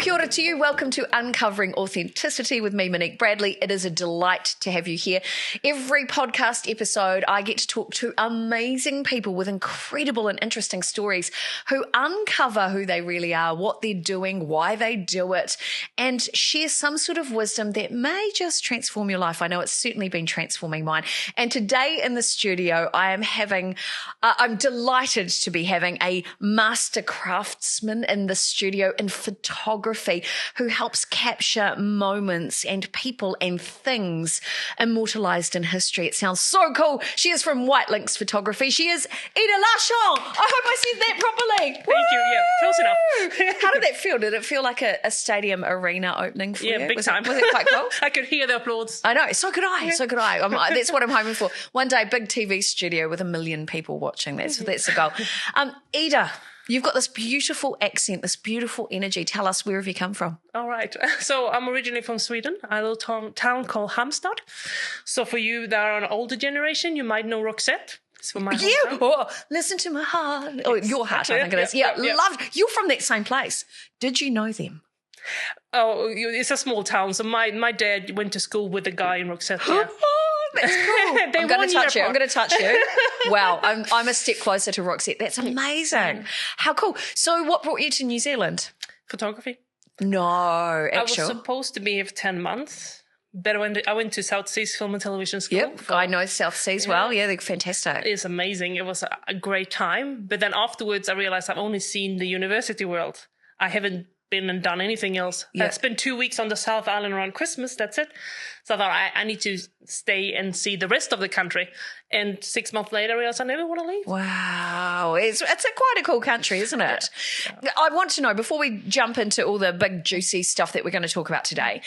Kia ora to you. Welcome to Uncovering Authenticity with me, Monique Bradley. It is a delight to have you here. Every podcast episode, I get to talk to amazing people with incredible and interesting stories who uncover who they really are, what they're doing, why they do it, and share some sort of wisdom that may just transform your life. I know it's certainly been transforming mine. And today in the studio, I'm delighted to be having a master craftsman in the studio in photography who helps capture moments and people and things immortalized in history. It sounds so cool. She is from White Lynx Photography. She is Ida Larsson. I hope I said that properly. Thank you. Yeah, close enough. How did that feel? Did it feel like a stadium arena opening for you? Yeah, big time. Was it quite cool? I could hear the applause. I know. So could I. That's what I'm hoping for. One day, big TV studio with 1 million people watching. That's the goal. Ida, you've got this beautiful accent, this beautiful energy. Tell us, where have you come from? All right. So I'm originally from Sweden, a little town called Halmstad. So for you that are an older generation, you might know Roxette. It's from my hometown. Oh, listen to my heart. Oh, your heart, I think it is. Yeah. Loved. You're from that same place. Did you know them? Oh, it's a small town. So my dad went to school with a guy in Roxette. Yeah. That's cool. I'm going to touch you. Wow, I'm a step closer to Roxette. That's amazing. How cool. So what brought you to New Zealand? Photography. No, actually. I was supposed to be here for 10 months, but I went to South Seas Film and Television School. Yep, I know South Seas well. Yeah, they're fantastic. It's amazing. It was a great time. But then afterwards, I realized I've only seen the university world. I haven't been and done anything else. I spent 2 weeks on the South Island around Christmas. That's it. So I thought I need to stay and see the rest of the country. And 6 months later, I realized I never want to leave. Wow. It's quite a cool country, isn't it? Yeah. I want to know, before we jump into all the big juicy stuff that we're going to talk about today,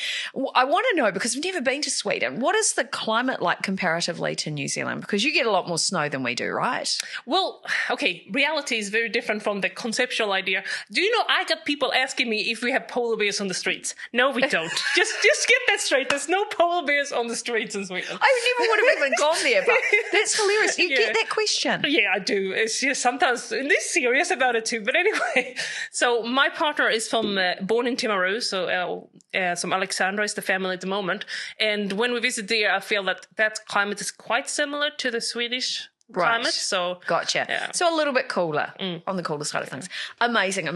I want to know, because I've never been to Sweden, what is the climate like comparatively to New Zealand? Because you get a lot more snow than we do, right? Well, okay, reality is very different from the conceptual idea. Do you know, I got people asking me if we have polar bears on the streets. No, we don't. just get that straight. There's no polar bears on the streets in Sweden. I never would have even gone there, but that's hilarious. You get that question. Yeah, I do. It's just sometimes they're serious about it too. But anyway, so my partner is born in Timaru, so Alexandra is the family at the moment. And when we visit there, I feel that climate is quite similar to the Swedish climate. So gotcha. Yeah. So a little bit cooler, on the cooler side of things. Amazing.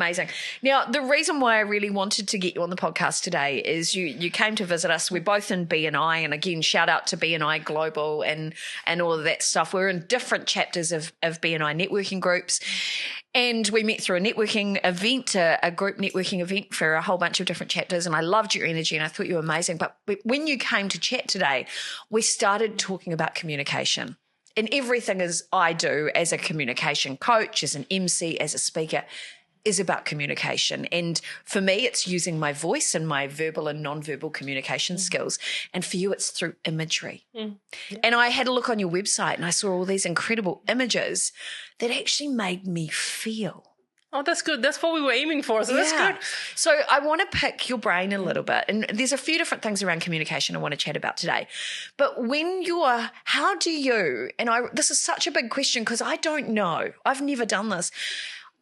Now, the reason why I really wanted to get you on the podcast today is you came to visit us. We're both in BNI, and again, shout out to BNI Global and all of that stuff. We're in different chapters of BNI networking groups. And we met through a networking event, a group networking event for a whole bunch of different chapters. And I loved your energy and I thought you were amazing. But when you came to chat today, we started talking about communication. And everything I do as a communication coach, as an MC, as a speaker, is about communication. And for me, it's using my voice and my verbal and non-verbal communication skills. And for you, it's through imagery. Yeah. And I had a look on your website and I saw all these incredible images that actually made me feel. Oh, that's good. That's what we were aiming for. So that's good. So I want to pick your brain a little bit. And there's a few different things around communication I want to chat about today. But how do you, and this is such a big question because I don't know. I've never done this.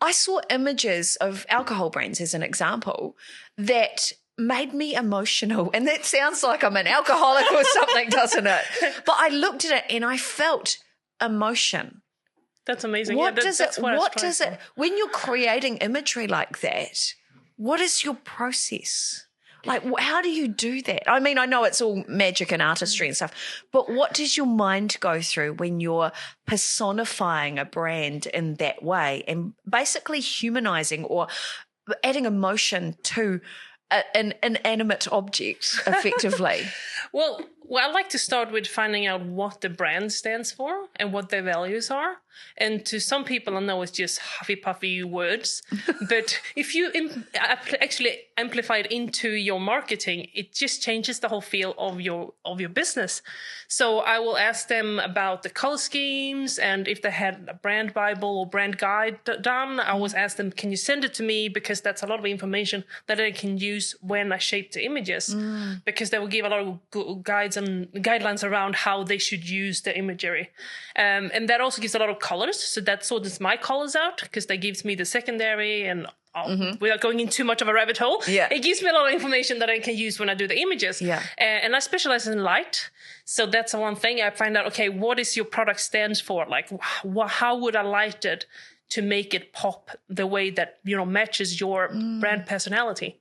I saw images of alcohol brands as an example that made me emotional. And that sounds like I'm an alcoholic or something, doesn't it? But I looked at it and I felt emotion. That's amazing. What does it, when you're creating imagery like that, what is your process? Like, how do you do that? I mean, I know it's all magic and artistry and stuff, but what does your mind go through when you're personifying a brand in that way and basically humanizing or adding emotion to an inanimate object, effectively? Well, I like to start with finding out what the brand stands for and what their values are. And to some people, I know it's just huffy-puffy words. But if you actually amplify it into your marketing, it just changes the whole feel of your business. So I will ask them about the color schemes, and if they had a brand Bible or brand guide done, I always ask them, can you send it to me? Because that's a lot of information that I can use when I shape the images. Because they will give a lot of guides and guidelines around how they should use the imagery. And that also gives a lot of colors. So that sorts my colors out, because that gives me the secondary and without going in too much of a rabbit hole. Yeah. It gives me a lot of information that I can use when I do the images. Yeah. And I specialize in light. So that's the one thing I find out, okay, what is your product stands for? Like, how would I light it to make it pop the way that, matches your brand personality?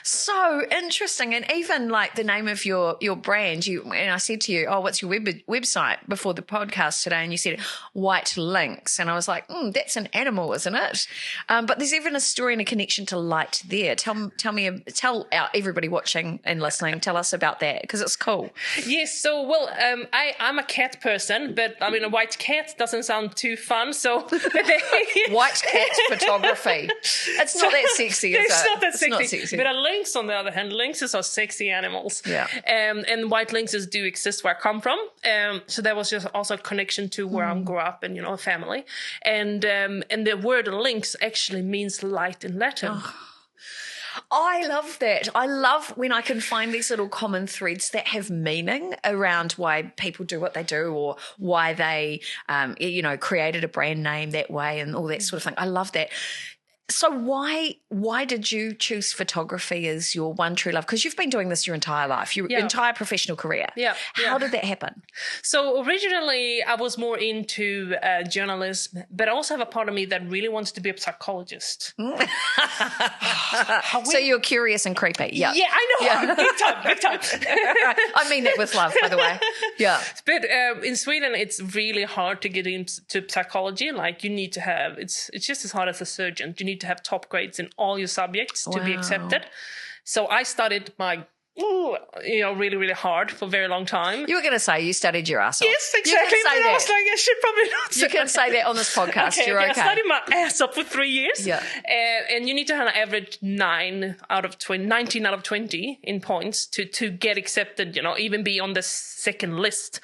So interesting. And even like the name of your brand, and I said to you, oh, what's your website before the podcast today? And you said White Lynx. And I was like, that's an animal, isn't it? But there's even a story and a connection to light there. Tell everybody watching and listening, tell us about that, because it's cool. Yes. So, I'm a cat person, but I mean, a white cat doesn't sound too fun. So White cat photography. It's not that sexy, is it? It's not that sexy. Not sexy. But a lynx, on the other hand, lynxes are sexy animals. Yeah. And white lynxes do exist where I come from. So there was just also a connection to where I grew up and, a family. And the word lynx actually means light in Latin. Oh. I love that. I love when I can find these little common threads that have meaning around why people do what they do, or why they, created a brand name that way and all that sort of thing. I love that. So why did you choose photography as your one true love? Because you've been doing this your entire life, your entire professional career. Yeah. How did that happen? So originally I was more into journalism, but I also have a part of me that really wants to be a psychologist. So you're curious and creepy. Yeah. Yeah, I know. Yeah. Big time. I mean that with love, by the way. Yeah. But in Sweden, it's really hard to get into psychology. Like, you need to have, it's just as hard as a surgeon. You need to have top grades in all your subjects to be accepted. So I studied my really, really hard for a very long time. You were going to say you studied your ass off. Yes, exactly. You can say that. I was like, I should probably not say You can say that on this podcast. Okay, You're okay. I studied my ass up for 3 years. Yeah. And you need to have an average 19 out of 20 in points to get accepted, even be on the second list.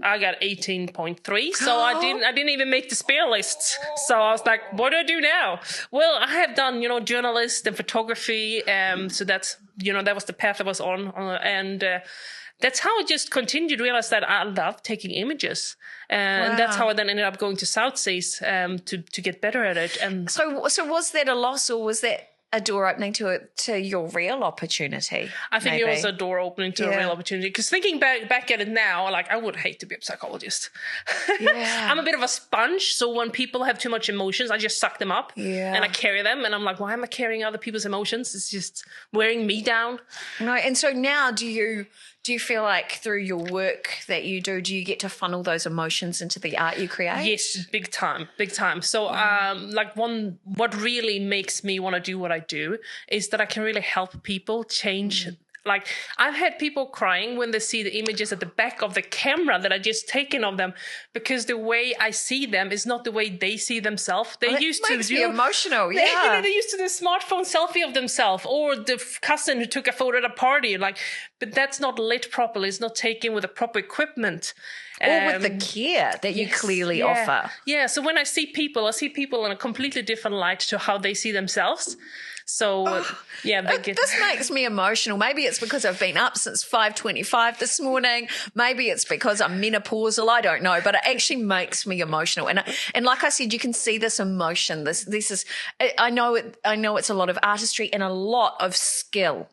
I got 18.3, so I didn't even make the spare list. So I was like, what do I do now? Well, I have done, journalist and photography. So that's, that was the path I was on. And that's how I just continued to realize that I love taking images. And that's how I then ended up going to South Seas to get better at it. And so was that a loss, or was that a door opening to your real opportunity? I think it was a door opening to a real opportunity. Because thinking back at it now, like, I would hate to be a psychologist. Yeah. I'm a bit of a sponge, so when people have too much emotions, I just suck them up and I carry them. And I'm like, why am I carrying other people's emotions? It's just wearing me down. No, and so now do you feel like through your work that you do you get to funnel those emotions into the art you create? Yes, big time. So, what really makes me want to do what I do is that I can really help people change. Like, I've had people crying when they see the images at the back of the camera that I just taken of them, because the way I see them is not the way they see themselves. They used to be emotional. They used to do the smartphone selfie of themselves, or the cousin who took a photo at a party. Like, but that's not lit properly. It's not taken with the proper equipment. Or with the care that you clearly offer. Yeah. So when I see people in a completely different light to how they see themselves. So, this makes me emotional. Maybe it's because I've been up since 5:25 this morning. Maybe it's because I'm menopausal. I don't know, but it actually makes me emotional. And like I said, you can see this emotion. This is. I know it's a lot of artistry and a lot of skill.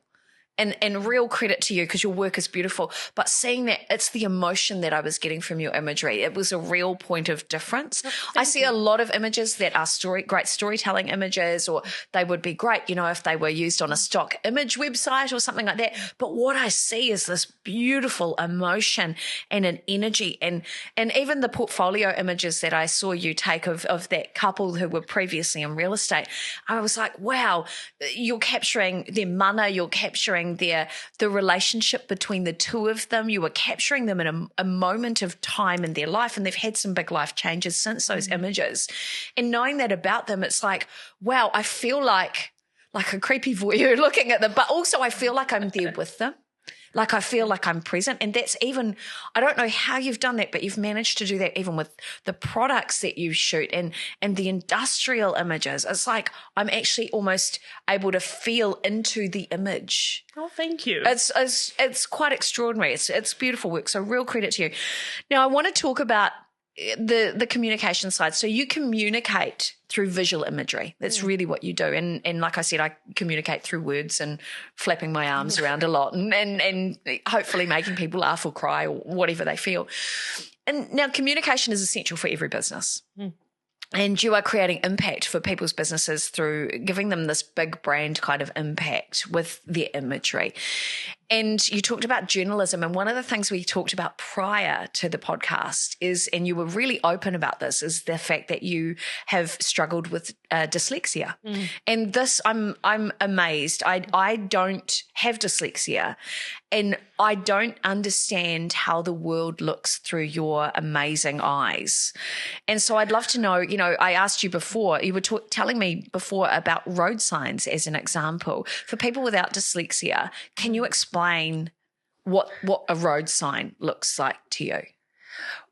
And real credit to you, because your work is beautiful. But seeing that, it's the emotion that I was getting from your imagery. It was a real point of difference. I see a lot of images that are great storytelling images, or they would be great, if they were used on a stock image website or something like that. But what I see is this beautiful emotion and an energy. And even the portfolio images that I saw you take of that couple who were previously in real estate, I was like, wow, you're capturing their mana, you're capturing the relationship between the two of them. You were capturing them in a moment of time in their life, and they've had some big life changes since those images. And knowing that about them, it's like, wow, I feel like a creepy voyeur looking at them, but also I feel like I'm there with them. Like, I feel like I'm present. And that's even, I don't know how you've done that, but you've managed to do that even with the products that you shoot and the industrial images. It's like I'm actually almost able to feel into the image. Oh, thank you. It's quite extraordinary. It's beautiful work. So real credit to you. Now, I want to talk about the communication side. So you communicate through visual imagery. That's really what you do. And like I said, I communicate through words and flapping my arms around a lot and hopefully making people laugh or cry or whatever they feel. And now communication is essential for every business. And you are creating impact for people's businesses through giving them this big brand kind of impact with their imagery. And you talked about journalism. And one of the things we talked about prior to the podcast is, and you were really open about this, is the fact that you have struggled with dyslexia. And this, I'm amazed. I don't have dyslexia, and I don't understand how the world looks through your amazing eyes. And so I'd love to know, I asked you before, you were telling me before about road signs as an example. For people without dyslexia, can you explain what a road sign looks like to you?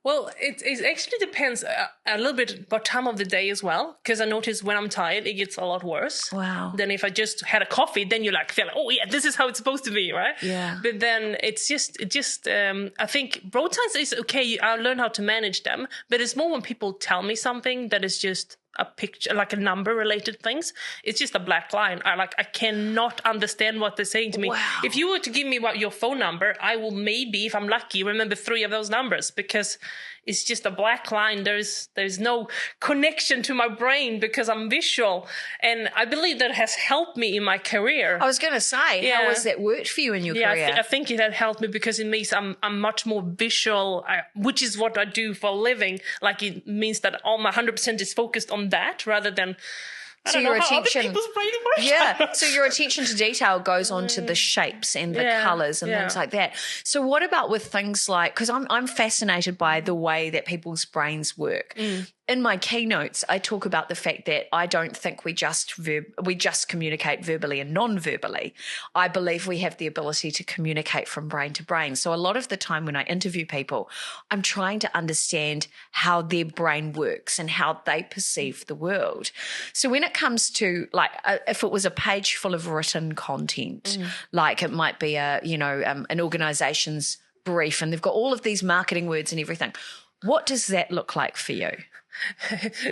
Well, it actually depends a little bit what time of the day as well, because I notice when I'm tired, it gets a lot worse. Wow. Than if I just had a coffee, then you feel like, oh yeah, this is how it's supposed to be, right? Yeah. But then I think road signs is okay. I learn how to manage them, but it's more when people tell me something that is just a picture, like a number related things. It's just a black line. I cannot understand what they're saying to me. Wow. If you were to give me your phone number, I will maybe, if I'm lucky, remember 3 of those numbers, because it's just a black line. There's no connection to my brain because I'm visual. And I believe that has helped me in my career. I was going to say, how has that worked for you in your career? I think it had helped me because it means I'm much more visual, which is what I do for a living. It means that all my 100% is focused on that rather than... I don't know how other people's brain works. Yeah, so your attention to detail goes on to the shapes and the colours and things like that. So what about with things like, because I'm fascinated by the way that people's brains work. In my keynotes, I talk about the fact that I don't think we just communicate verbally and non-verbally. I believe we have the ability to communicate from brain to brain. So a lot of the time when I interview people, I'm trying to understand how their brain works and how they perceive the world. So when it comes to if it was a page full of written content, it might be an organization's brief and they've got all of these marketing words and everything. What does that look like for you?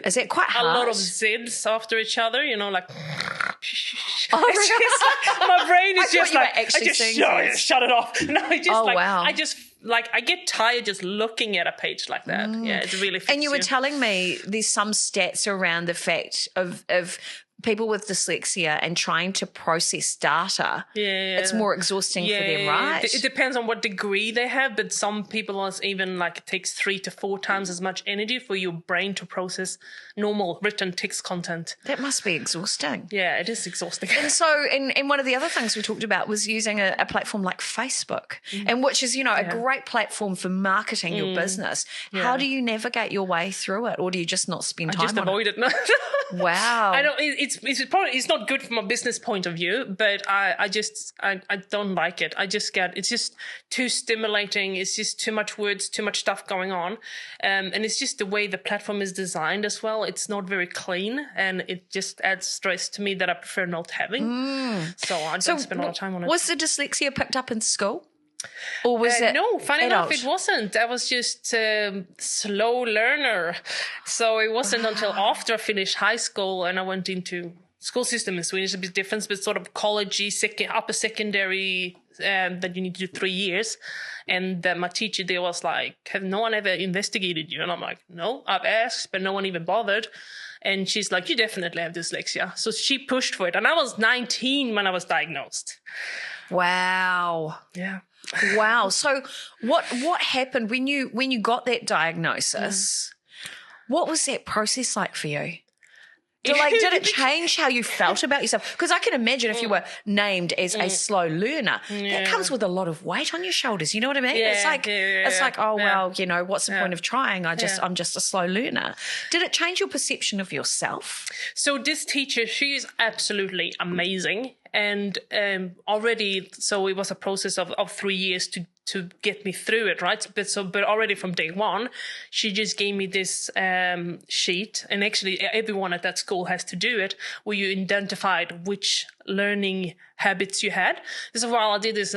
Is it quite hard? A lot of Zs after each other, like... Oh, really? My brain is just shut it off. No, wow. I get tired just looking at a page like that. Yeah, it's really fits And you were telling me there's some stats around the fact of people with dyslexia and trying to process data. Yeah. It's more exhausting for them, right? It depends on what degree they have, but some people are even it takes 3 to 4 times as much energy for your brain to process normal written text content. That must be exhausting. Yeah, it is exhausting. And so, and one of the other things we talked about was using a platform like Facebook, and which is, a great platform for marketing your business. Yeah. How do you navigate your way through it? Or do you just not spend time on it? I just avoid it. Wow. I don't, it's not good from a business point of view, but I don't like it. It's just too stimulating. It's just too much words, too much stuff going on. And it's just the way the platform is designed as well. It's not very clean and it just adds stress to me that I prefer not having. So I don't spend a lot of time on it. Was the dyslexia picked up in school? Or was it no, funny adult? enough, it wasn't. I was just a slow learner. So it wasn't until after I finished high school and I went into school system in Sweden. It's a bit different, but sort of college-y, upper secondary, that you need to do 3 years. And my teacher there was like, have no one ever investigated you? And I'm like, no, I've asked, but no one even bothered. And she's like, you definitely have dyslexia. So she pushed for it. And I was 19 when I was diagnosed. Wow. Yeah. Wow. So what happened when you got that diagnosis? What was that process like for you? Did it change how you felt about yourself? Because I can imagine if you were named as a slow learner, that comes with a lot of weight on your shoulders. You know what I mean? Yeah, it's like, well, what's the point of trying? I'm just a slow learner. Did it change your perception of yourself? So this teacher, she is absolutely amazing. And already, so it was a process of 3 years to get me through it, right? But already from day one, she just gave me this sheet, and actually everyone at that school has to do it, where you identified which learning habits you had. So while I did this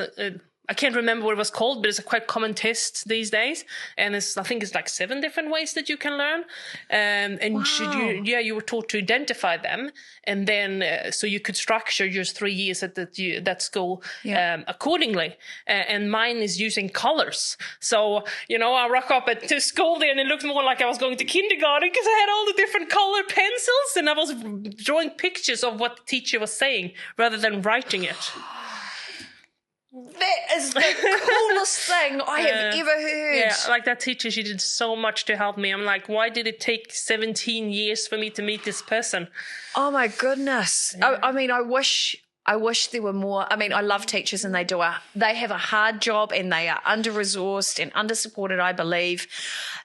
I can't remember what it was called, but it's a quite common test these days. And I think it's like 7 different ways that you can learn. And you were taught to identify them. And then, so you could structure your 3 years at that school accordingly. And mine is using colors. So, I rock up to school there and it looked more like I was going to kindergarten because I had all the different color pencils and I was drawing pictures of what the teacher was saying rather than writing it. That is the coolest thing I have ever heard. Yeah, like that teacher, she did so much to help me. I'm like, why did it take 17 years for me to meet this person? Oh my goodness. Yeah. I mean, I wish there were more. I mean, I love teachers and they have a hard job and they are under-resourced and under-supported, I believe.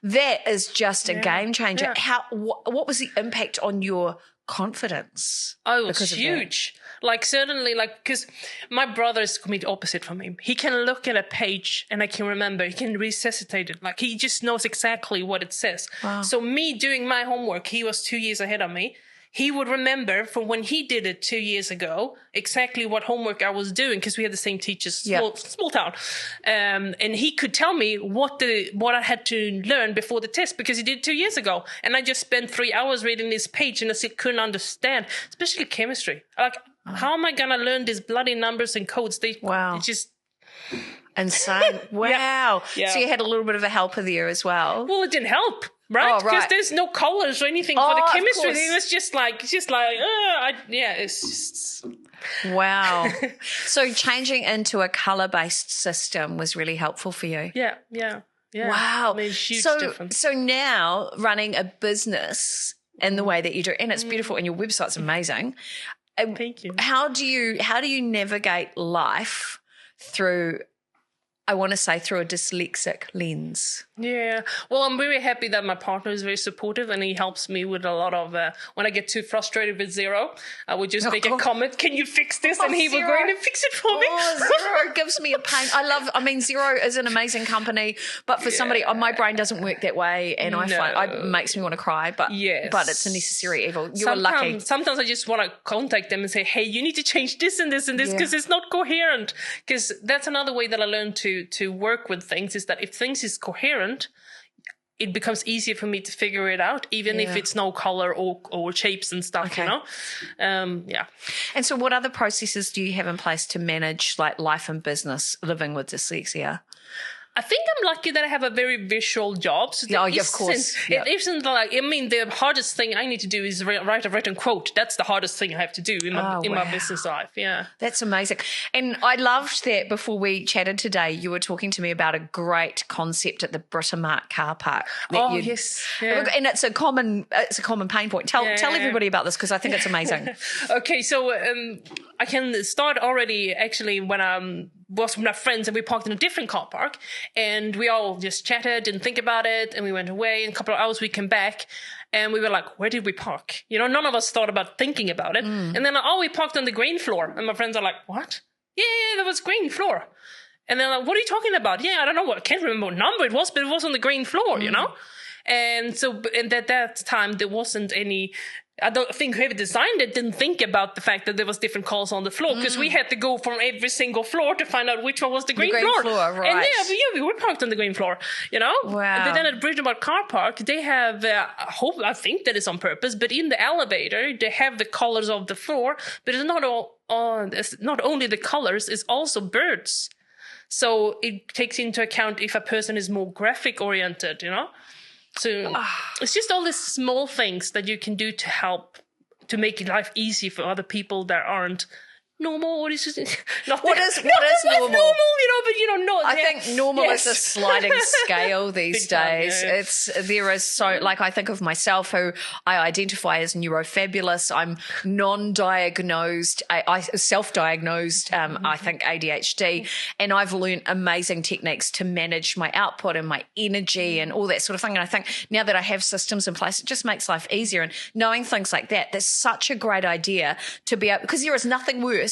That is just a game changer. Yeah. What was the impact on your confidence? Oh, it was huge. Like, certainly, because my brother is the complete opposite from me. He can look at a page and I can remember. He can resuscitate it. Like, he just knows exactly what it says. Wow. So me doing my homework, he was 2 years ahead of me. He would remember from when he did it 2 years ago exactly what homework I was doing because we had the same teachers, small town. And he could tell me what I had to learn before the test because he did it 2 years ago. And I just spent 3 hours reading this page and I still couldn't understand, especially chemistry. Like, how am I going to learn these bloody numbers and codes? It's just insane. Wow. Yeah. So you had a little bit of a helper there as well. Well, it didn't help. Right, because there's no colors or anything for the chemistry. It was just like, it's just. Wow. So changing into a color-based system was really helpful for you. Yeah. Wow. It made a huge difference. So now running a business in the way that you do, and it's beautiful, and your website's amazing. Thank you. How do you navigate life through? I want to say through a dyslexic lens. Yeah. Well, I'm very happy that my partner is very supportive and he helps me with a lot of, when I get too frustrated with Zero, I would just make a comment, can you fix this? And he would go in and fix it for me. Zero gives me a pain. Zero is an amazing company, but for somebody, my brain doesn't work that way and I find it makes me want to cry, but it's a necessary evil. You're lucky. Sometimes I just want to contact them and say, hey, you need to change this and this and this because it's not coherent. Because that's another way that I learned to work with things is that if things is coherent, it becomes easier for me to figure it out, even if it's no color or shapes and stuff, And so what other processes do you have in place to manage like life and business living with dyslexia? I think I'm lucky that I have a very visual job. So of course. It isn't like, the hardest thing I need to do is write a written quote. That's the hardest thing I have to do in my business life. Yeah. That's amazing. And I loved that before we chatted today, you were talking to me about a great concept at the Britomart car park. Yes. Yeah. And it's a common pain point. Tell everybody about this because I think it's amazing. Okay. So I can start already actually when I was with my friends and we parked in a different car park and we all just chatted, didn't think about it, and we went away. In a couple of hours we came back and we were like, where did we park? None of us thought about thinking about it. And then we parked on the grain floor. And my friends are like, what? Yeah, there was grain floor. And they're like, what are you talking about? Yeah, I don't know I can't remember what number it was, but it was on the grain floor, And so at that time there wasn't any, I don't think whoever designed it didn't think about the fact that there was different colors on the floor because we had to go from every single floor to find out which one was the green floor. Right. And we were parked on the green floor, Wow. But then at Britomart car park, they have, I think that is on purpose, but in the elevator, they have the colors of the floor, but it's not only the colors, it's also birds. So it takes into account if a person is more graphic oriented, So it's just all these small things that you can do to help to make life easy for other people that aren't normal. What is normal? But I think normal is a sliding scale these days. There is so, like, I think of myself who I identify as neurofabulous. I'm non-diagnosed, I self-diagnosed, I think ADHD, and I've learned amazing techniques to manage my output and my energy and all that sort of thing. And I think now that I have systems in place, it just makes life easier. And knowing things like that, that's such a great idea to be able, because there is nothing worse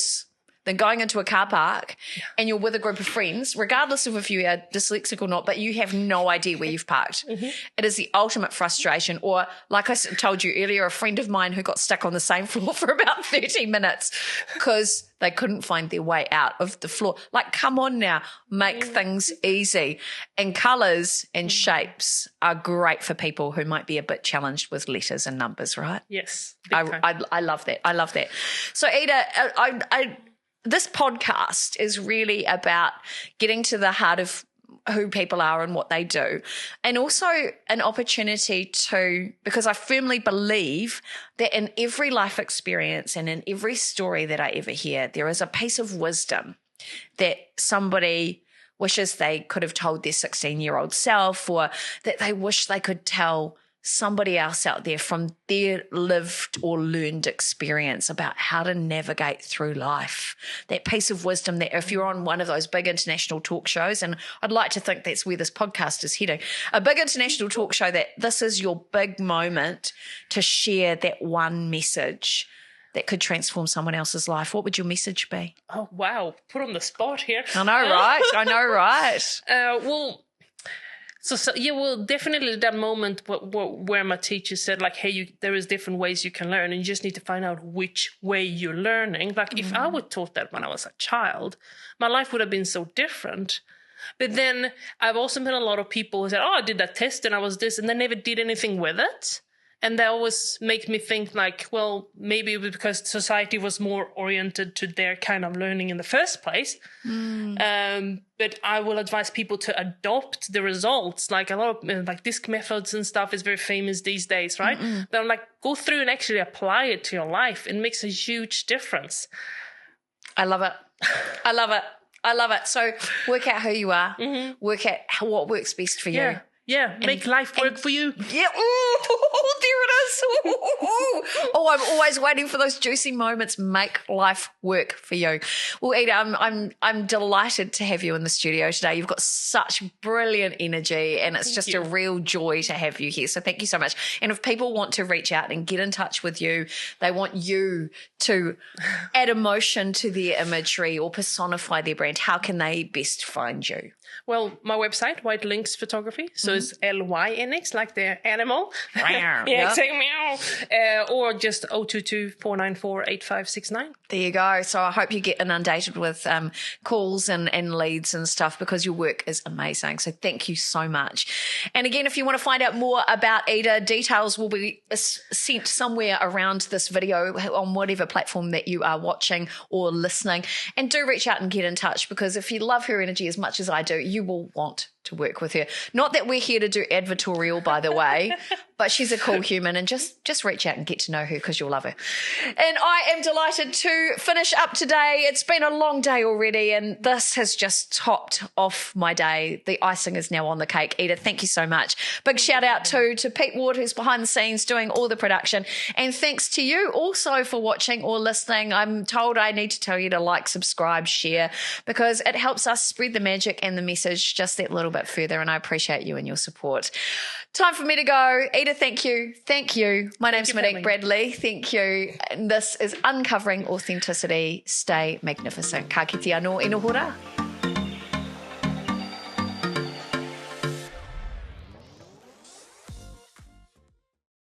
than going into a car park and you're with a group of friends, regardless of if you are dyslexic or not, but you have no idea where you've parked. It is the ultimate frustration. Or like I told you earlier, a friend of mine who got stuck on the same floor for about 30 minutes because they couldn't find their way out of the floor. Like, come on now, make things easy. And colours and shapes are great for people who might be a bit challenged with letters and numbers, right? Yes. I love that. I love that. So, Ida, this podcast is really about getting to the heart of who people are and what they do, and also an opportunity to, because I firmly believe that in every life experience and in every story that I ever hear, there is a piece of wisdom that somebody wishes they could have told their 16-year-old self, or that they wish they could tell somebody else out there from their lived or learned experience about how to navigate through life. That piece of wisdom that if you're on one of those big international talk shows, and I'd like to think that's where this podcast is heading, a big international talk show, that this is your big moment to share that one message that could transform someone else's life. What would your message be? Oh, wow. Put on the spot here. I know, right? I know, right? Well, definitely that moment where my teacher said, like, hey, there is different ways you can learn, and you just need to find out which way you're learning. Like, if I were taught that when I was a child, my life would have been so different. But then I've also met a lot of people who said, oh, I did that test and I was this, and they never did anything with it. And that always makes me think, like, well, maybe it was because society was more oriented to their kind of learning in the first place. But I will advise people to adopt the results. Like, a lot of like disc methods and stuff is very famous these days, right? But I'm like, go through and actually apply it to your life. It makes a huge difference. I love it. I love it. I love it. So work out who you are. Work out what works best for you. Yeah, make life work for you. Yeah, oh, there it is. Oh, I'm always waiting for those juicy moments. Make life work for you. Well, Ida, I'm delighted to have you in the studio today. You've got such brilliant energy, and it's just a real joy to have you here. So thank you so much. And if people want to reach out and get in touch with you, they want you to add emotion to their imagery or personify their brand, how can they best find you? Well, my website, White Lynx Photography. So it's LYNX, like the animal. Exactly. Meow. Or just 022-494-8569. There you go. So I hope you get inundated with calls and leads and stuff, because your work is amazing. So thank you so much. And again, if you want to find out more about Ida, details will be sent somewhere around this video on whatever platform that you are watching or listening. And do reach out and get in touch, because if you love her energy as much as I do, you will want to work with her. Not that we're here to do advertorial, by the way, but she's a cool human, and just reach out and get to know her, because you'll love her. And I am delighted to finish up today. It's been a long day already, and this has just topped off my day. The icing is now on the cake. Ida, thank you so much. Big shout out to Pete Ward, who's behind the scenes doing all the production. And thanks to you also for watching or listening. I'm told I need to tell you to like, subscribe, share, because it helps us spread the magic and the message just that little bit further, and I appreciate you and your support. Time for me to go. Ida, thank you. Thank you. My name's Monique Bradley. Thank you. And this is Uncovering Authenticity. Stay magnificent. Ka kite anō inohora.